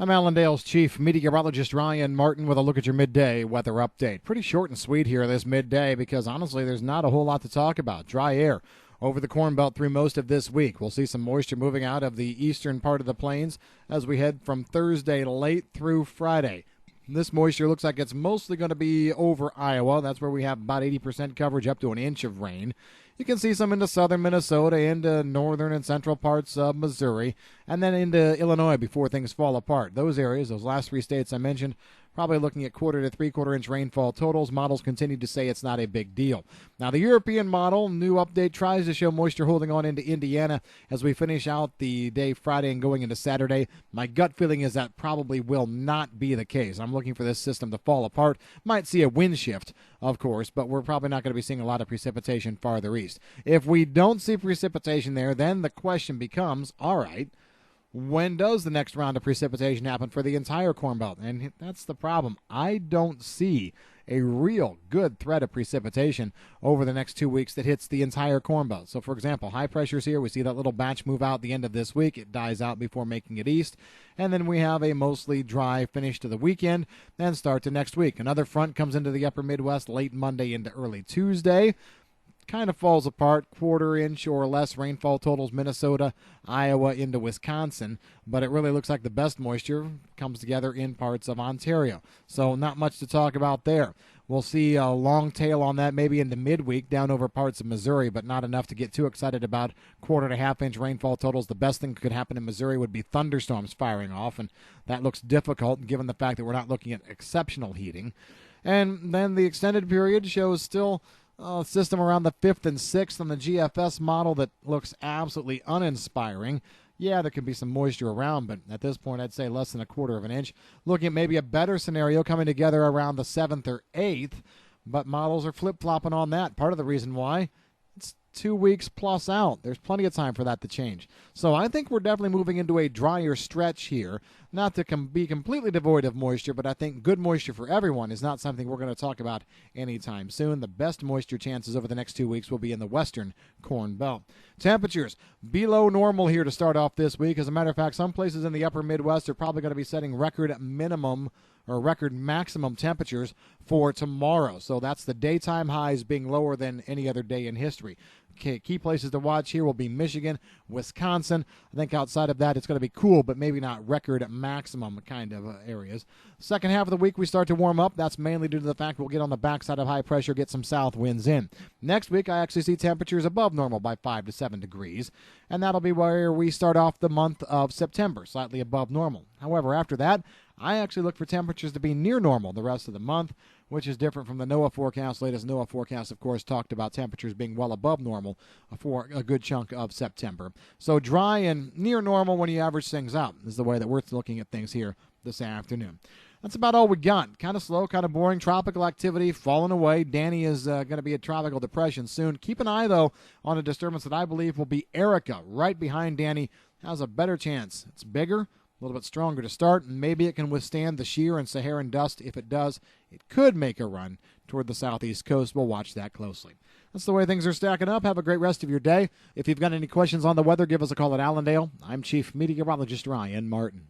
I'm Allendale's chief meteorologist Ryan Martin with a look at your midday weather update. Pretty short and sweet here this midday because honestly there's not a whole lot to talk about. Dry air over the Corn Belt through most of this week. We'll see some moisture moving out of the eastern part of the plains as we head from Thursday late through Friday. This moisture looks like it's mostly going to be over Iowa. That's where we have about 80% coverage, up to an inch of rain. You can see some into southern Minnesota, into northern and central parts of Missouri, and then into Illinois before things fall apart. Those areas, those last three states I mentioned, probably looking at quarter to three-quarter inch rainfall totals. Models continue to say it's not a big deal. Now, the European model, new update, tries to show moisture holding on into Indiana as we finish out the day Friday and going into Saturday. My gut feeling is that probably will not be the case. I'm looking for this system to fall apart. Might see a wind shift, of course, but we're probably not going to be seeing a lot of precipitation farther east. If we don't see precipitation there, then the question becomes, all right, when does the next round of precipitation happen for the entire Corn Belt? And that's the problem. I don't see a real good threat of precipitation over the next 2 weeks that hits the entire Corn Belt. So, for example, high pressure's here. We see that little batch move out the end of this week. It dies out before making it east. And then we have a mostly dry finish to the weekend, then start to next week. Another front comes into the upper Midwest late Monday into early Tuesday. Kind of falls apart, quarter inch or less rainfall totals, Minnesota, Iowa into Wisconsin, but it really looks like the best moisture comes together in parts of Ontario. So not much to talk about there. We'll see a long tail on that maybe into midweek down over parts of Missouri, but not enough to get too excited about quarter to half inch rainfall totals. The best thing that could happen in Missouri would be thunderstorms firing off, and that looks difficult given the fact that we're not looking at exceptional heating. And then the extended period shows still system around the 5th and 6th on the GFS model that looks absolutely uninspiring. Yeah, there could be some moisture around, but at this point I'd say less than a quarter of an inch. Looking at maybe a better scenario coming together around the 7th or 8th, but models are flip-flopping on that. Part of the reason why, it's 2 weeks plus out. There's plenty of time for that to change. So I think we're definitely moving into a drier stretch here. Not to be completely devoid of moisture, but I think good moisture for everyone is not something we're going to talk about anytime soon. The best moisture chances over the next 2 weeks will be in the western Corn Belt. Temperatures below normal here to start off this week. As a matter of fact, some places in the upper Midwest are probably going to be setting record minimum or record maximum temperatures for tomorrow. So that's the daytime highs being lower than any other day in history. Key places to watch here will be Michigan, Wisconsin. I think outside of that, it's going to be cool, but maybe not record maximum kind of areas. Second half of the week, we start to warm up. That's mainly due to the fact we'll get on the backside of high pressure, get some south winds in. Next week, I actually see temperatures above normal by 5 to 7 degrees, and that'll be where we start off the month of September, slightly above normal. However, after that, I actually look for temperatures to be near normal the rest of the month, which is different from the NOAA forecast. Latest NOAA forecast, of course, talked about temperatures being well above normal for a good chunk of September. So dry and near normal when you average things out is the way that we're looking at things here this afternoon. That's about all we got. Kind of slow, kind of boring. Tropical activity falling away. Danny is going to be a tropical depression soon. Keep an eye, though, on a disturbance that I believe will be Erica. Right behind Danny has a better chance. It's bigger, a little bit stronger to start, and maybe it can withstand the shear and Saharan dust. If it does, it could make a run toward the southeast coast. We'll watch that closely. That's the way things are stacking up. Have a great rest of your day. If you've got any questions on the weather, give us a call at Allendale. I'm Chief Meteorologist Ryan Martin.